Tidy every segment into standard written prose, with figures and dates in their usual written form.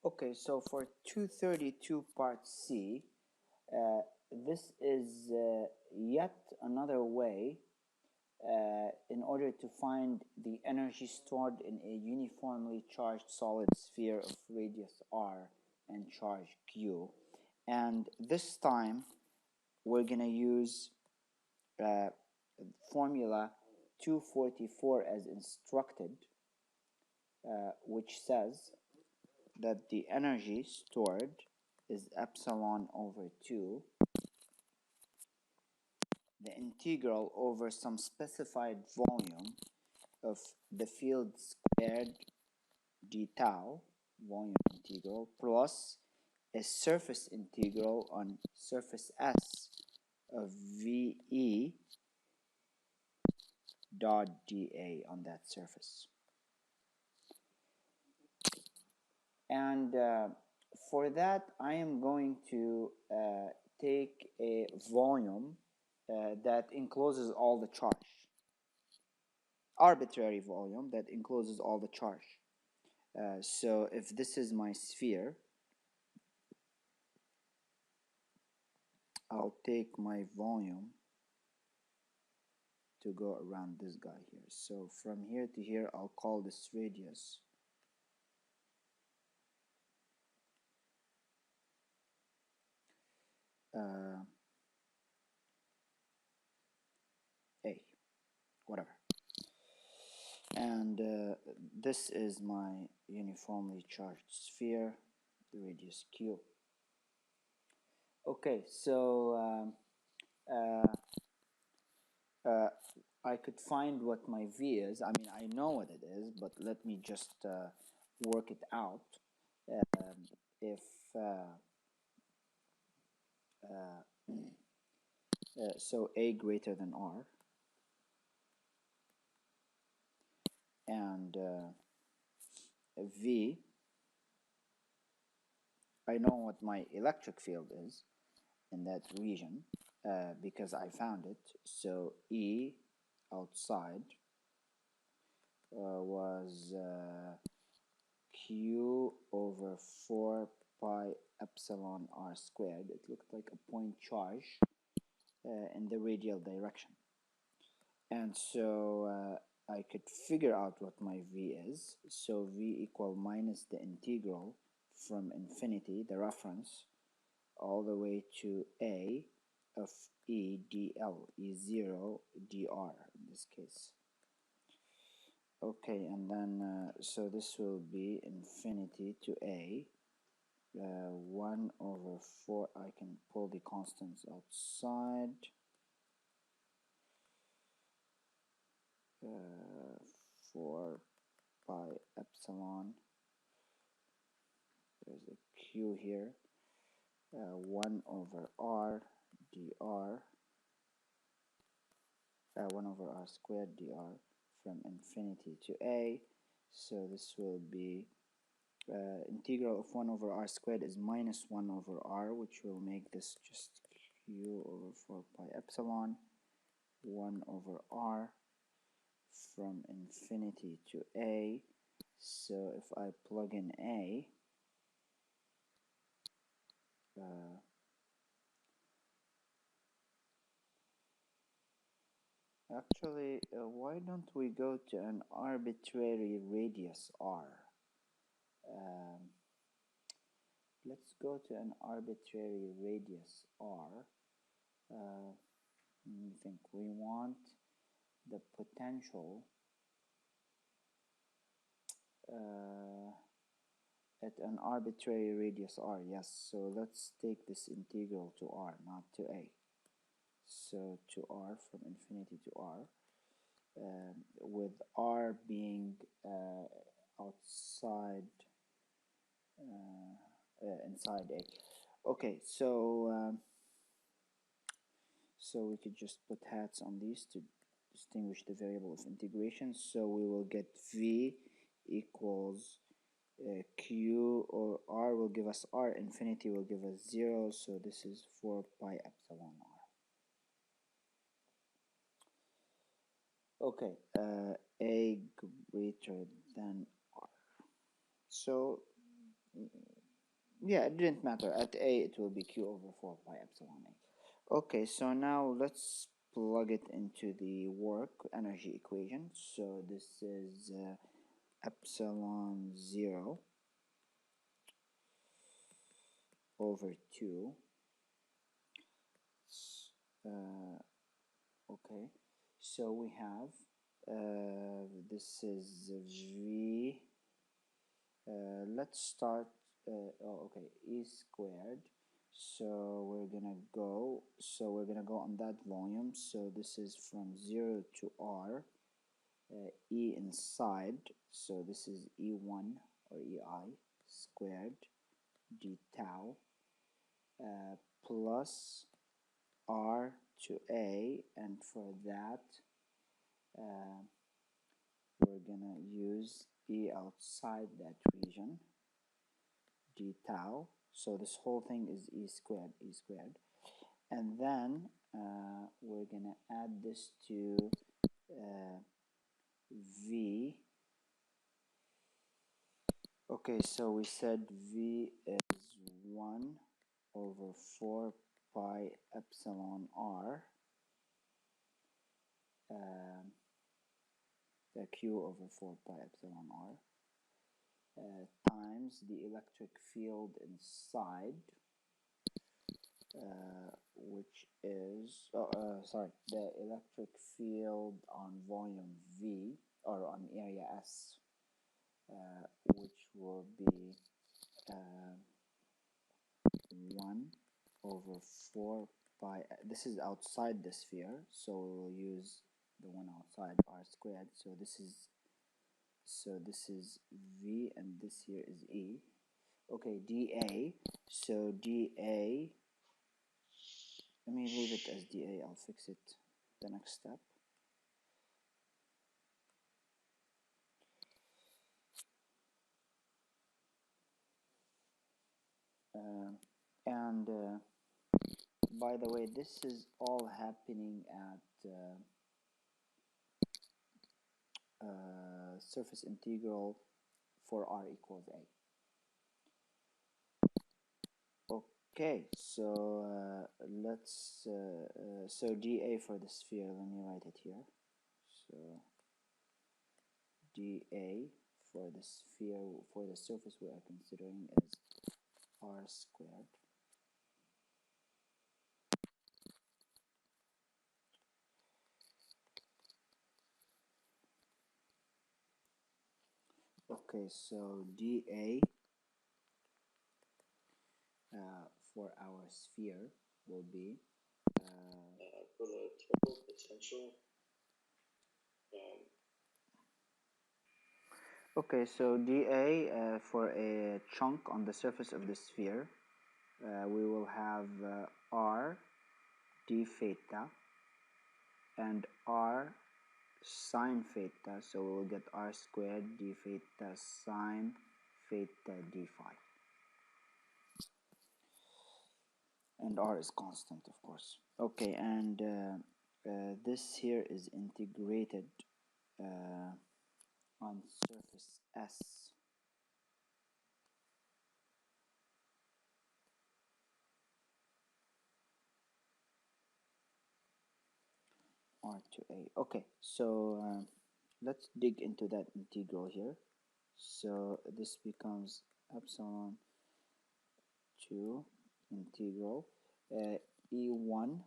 Okay, so for 232 part C, this is yet another way in order to find the energy stored in a uniformly charged solid sphere of radius r and charge q. And this time we're going to use formula 244 as instructed, which says that the energy stored is epsilon over 2, the integral over some specified volume of the field squared d tau, volume integral, plus a surface integral on surface S of VE dot dA on that surface. And for that, I am going to take a volume that encloses all the charge, arbitrary volume that encloses all the charge. So if this is my sphere, I'll take my volume to go around this guy here. So from here to here, I'll call this radius. A, whatever. And this is my uniformly charged sphere, the radius q. Okay, so I could find what my v is. I mean, I know what it is, but let me just work it out. If so a greater than r, and v, I know what my electric field is in that region because I found it. So E outside was Q over 4 pi epsilon r squared. It looked like a point charge in the radial direction. And so I could figure out what my V is. So V equal minus the integral from infinity, the reference, all the way to A of E dl, E0 dr in this case. Okay, and then so this will be infinity to A, 1 over 4, I can pull the constants outside, 4 pi epsilon, there's a Q here, 1 over r dr, 1 over r squared dr from infinity to A. So this will be integral of 1 over r squared is minus 1 over r, which will make this just q over 4 pi epsilon, 1 over r from infinity to A. So if I plug in A, actually, why don't we go to an arbitrary radius r? Let's go to an arbitrary radius r. Let me think. We want the potential at an arbitrary radius r. Yes, so let's take this integral to r, not to a. So to r, from infinity to r, with r being outside, inside a. Okay, so so we could just put hats on these to distinguish the variable of integration. So we will get v equals q, or r will give us r, infinity will give us 0, so this is 4 pi epsilon r. Okay, a greater than r. So Yeah, it didn't matter. At A, it will be Q over 4 pi epsilon A. Okay, so now let's plug it into the work energy equation. So this is epsilon 0 over 2. Uh, okay, so we have this is V. Let's start. Oh, okay, E squared. So we're gonna go on that volume. So this is from 0 to R. E inside. So this is E1 or EI squared d tau plus R to A, and for that uh, we're gonna use E outside that region d tau. So this whole thing is E squared, and then we're gonna add this to uh, V. Okay, so we said V is 1 over 4 pi epsilon R, the Q over 4 pi epsilon R, times the electric field inside, which is, the electric field on volume V, or on area S, which will be 1 over 4 pi. This is outside the sphere, so we'll use the one outside, R squared. So this is V, and this here is E. Okay, dA. So dA, let me leave it as dA. I'll fix it the next step. And by the way, this is all happening at surface integral for R equals A. Okay, so so dA for the sphere, let me write it here. So dA for the sphere, for the surface we are considering, is R squared. Okay, so dA for our sphere will be for the total potential. Okay, so dA for a chunk on the surface of the sphere, we will have R d theta and R sine theta, so we will get R squared d theta sine theta d phi. And R is constant, of course. Okay, and this here is integrated on surface S. R to A. Okay, so let's dig into that integral here. So this becomes epsilon 2 integral E1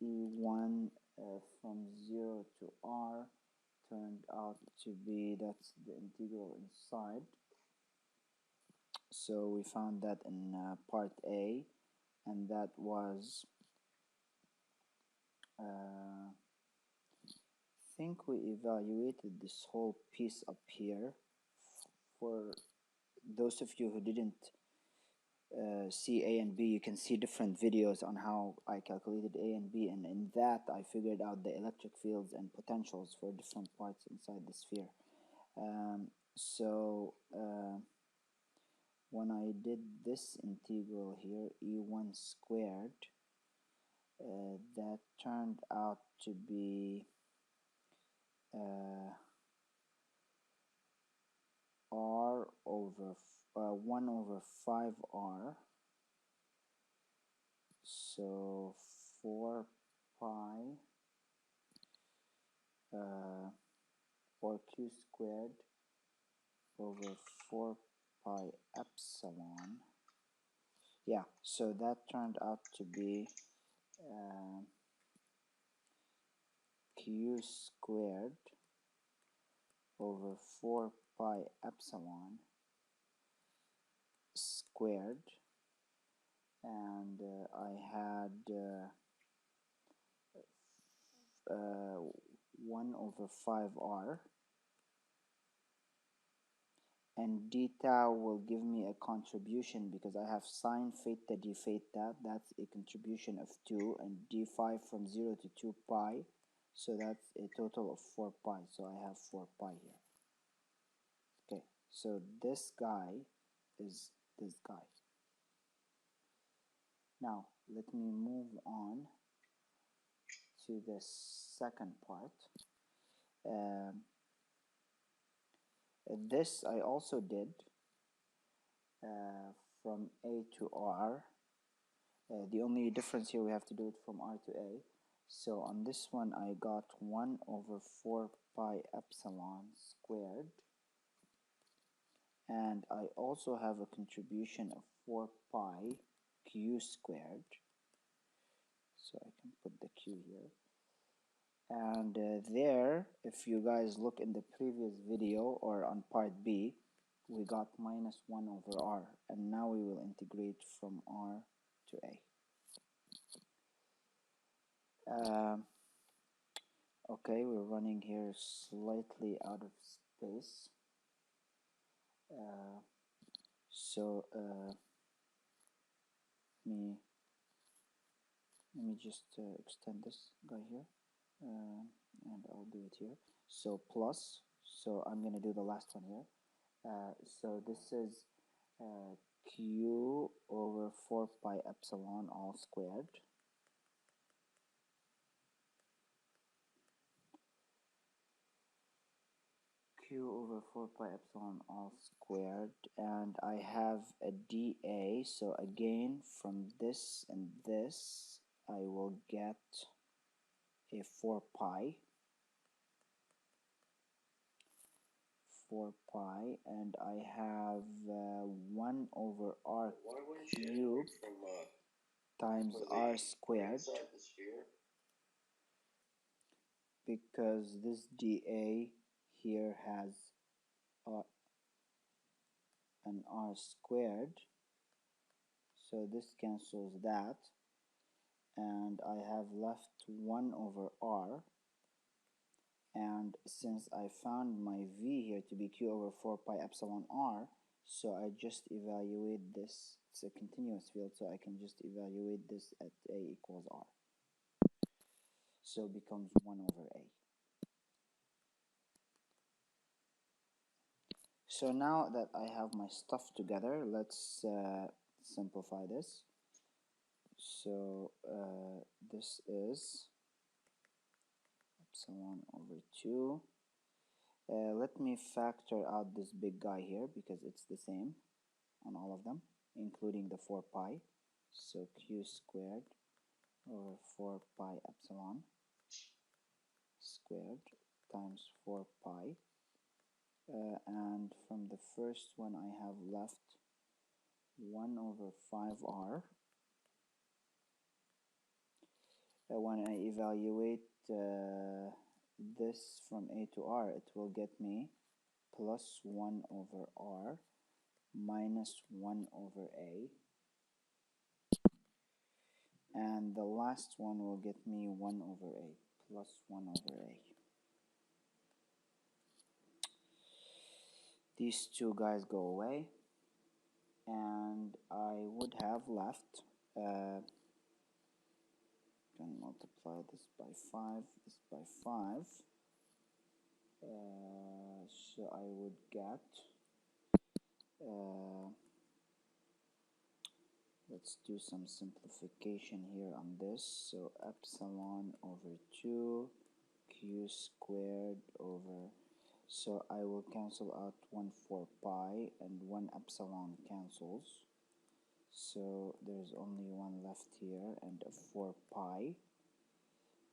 E1 from 0 to R turned out to be, that's the integral inside. So we found that in part A, and that was I think we evaluated this whole piece up here. For those of you who didn't see A and B, you can see different videos on how I calculated A and B, and in that I figured out the electric fields and potentials for different parts inside the sphere. When I did this integral here, E1 squared, that turned out to be R over 1 over 5r, so 4 pi 4q squared over 4 pi epsilon. Yeah, so that turned out to be q squared over 4 pi epsilon squared, and I had 1 over 5r, and d tau will give me a contribution because I have sine theta d theta, that's a contribution of 2, and d5 from 0 to 2 pi, so that's a total of 4 pi, so I have 4 pi here. Okay, so this guy is this guy. Now let me move on to the second part. This I also did from A to R. The only difference here, we have to do it from R to A. So on this one I got 1 over 4 pi epsilon squared, and I also have a contribution of 4 pi q squared, so I can put the q here. And there, if you guys look in the previous video or on part B, we got minus 1 over r, and now we will integrate from r to a. Okay, we're running here slightly out of space, so let me just extend this guy here, and I'll do it here. So plus, so I'm gonna do the last one here. So this is q over 4 pi epsilon all squared, q over 4 pi epsilon all squared, and I have a dA, so again from this and this I will get a 4 pi, and I have 1 over r cubed times r squared, because this dA here has an r squared, so this cancels that, and I have left 1 over r, and since I found my v here to be q over 4 pi epsilon r, so I just evaluate this. It's a continuous field, so I can just evaluate this at a equals r, so it becomes 1 over a. So now that I have my stuff together, let's simplify this. So this is epsilon over 2. Let me factor out this big guy here because it's the same on all of them, including the 4 pi. So q squared over 4 pi epsilon squared times 4 pi. And from the first one I have left 1 over 5r. When I evaluate this from a to r, it will get me plus 1 over r minus 1 over a, and the last one will get me 1 over a plus 1 over a. These two guys go away, and I would have left, can multiply this by 5, this by 5, so I would get, let's do some simplification here on this. So epsilon over 2 q squared over, So I will cancel out 1 4 pi and 1 epsilon cancels. So there's only 1 left here, and a 4 pi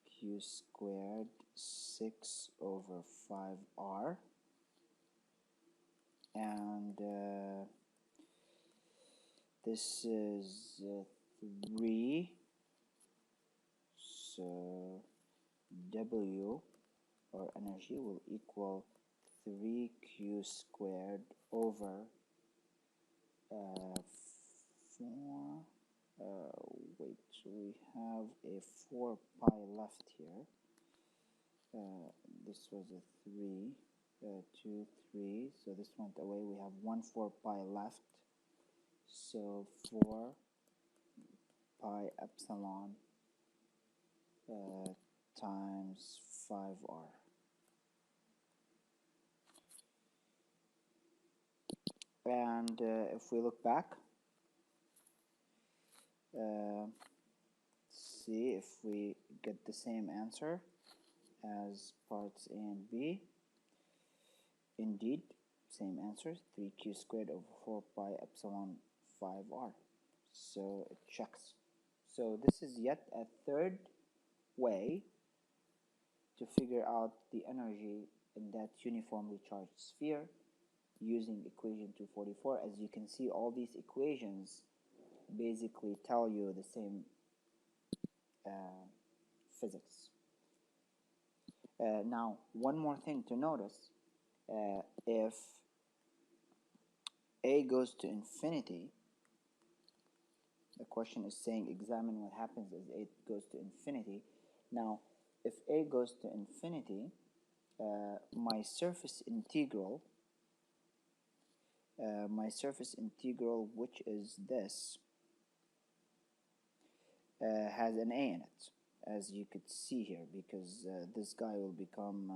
q squared 6 over 5r, and this is 3, so W, or energy, will equal 3q squared over 4, wait, so we have a 4 pi left here. This was a 3, 2, 3, so this went away. We have 1 4 pi left, so 4 pi epsilon times 5r. And if we look back, see if we get the same answer as parts A and B. Indeed, same answer, 3q squared over 4 pi epsilon 5r. So it checks. So this is yet a third way to figure out the energy in that uniformly charged sphere using equation 244. As you can see, all these equations basically tell you the same physics. Now, one more thing to notice, if A goes to infinity, the question is saying examine what happens as A goes to infinity. Now, if A goes to infinity, my surface integral, which is this, has an A in it, as you could see here, because this guy will become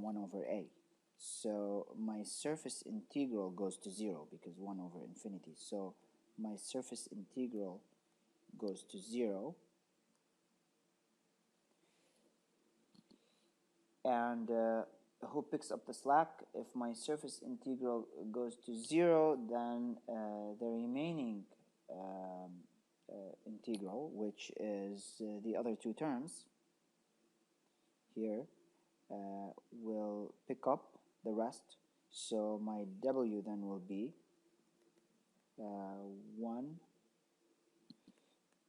1 over A. So my surface integral goes to 0 because 1 over infinity. So my surface integral goes to 0. And who picks up the slack? If my surface integral goes to 0, then the remaining integral, which is the other two terms here, will pick up the rest. So my W then will be 1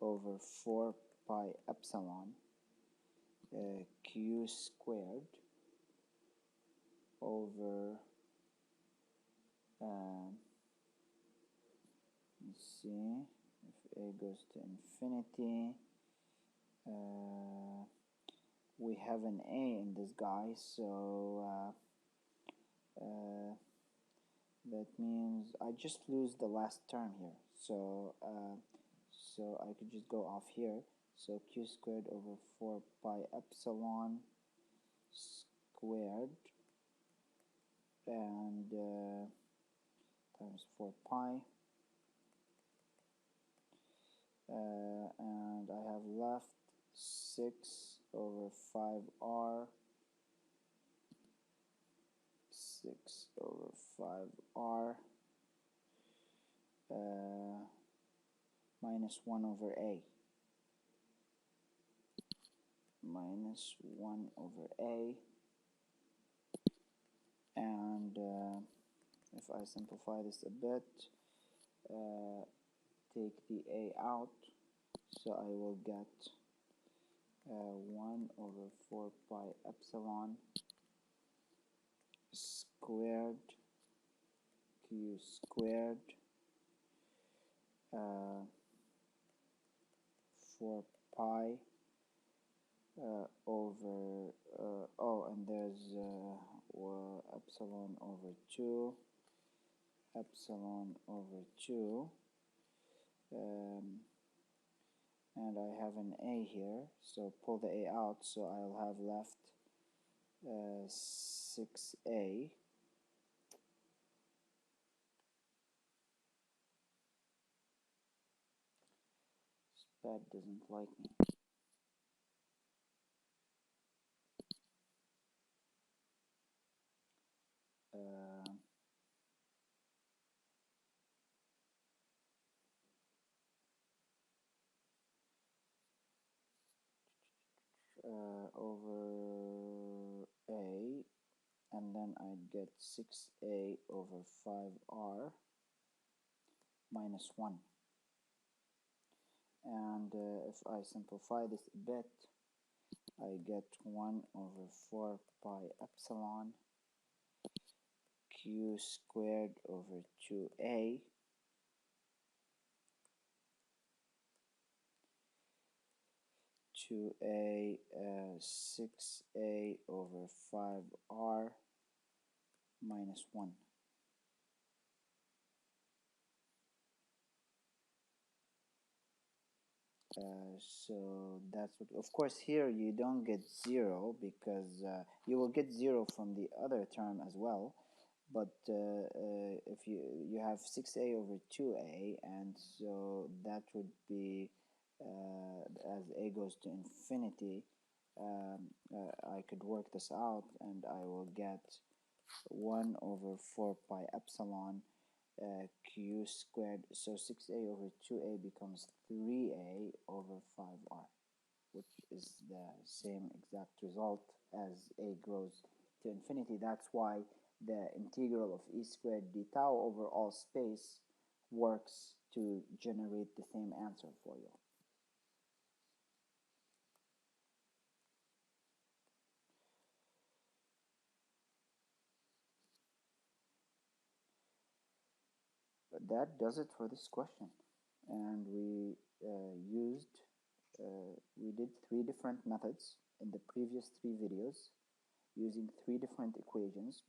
over 4 pi epsilon q squared over let's see, if A goes to infinity, we have an A in this guy, so that means I just lose the last term here, so I could just go off here. So q squared over 4 pi epsilon squared and times 4 pi, and I have left 6 over 5r, 6 over 5r, minus 1 over A, minus 1 over A, and if I simplify this a bit, take the A out, so I will get 1 over 4 pi epsilon squared q squared 4 pi over and there's epsilon over 2, epsilon over 2, and I have an A here, so pull the A out, so I'll have left 6A SPAD doesn't like me. over A, and then I'd get 6A over 5R minus 1. And if I simplify this a bit, I get 1 over 4 pi epsilon q squared over 2a 6a over 5r minus 1. So that's what, of course here you don't get 0 because you will get 0 from the other term as well, but if you have 6a over 2a, and so that would be as a goes to infinity, I could work this out and I will get 1 over 4 pi epsilon q squared, so 6a over 2a becomes 3a over 5r, which is the same exact result as a grows to infinity. That's why the integral of e squared d tau over all space works to generate the same answer for you. But that does it for this question, and we did 3 different methods in the previous 3 videos using 3 different equations,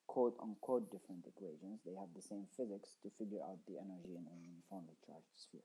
quote-unquote different equations. They have the same physics to figure out the energy in a uniformly charged sphere.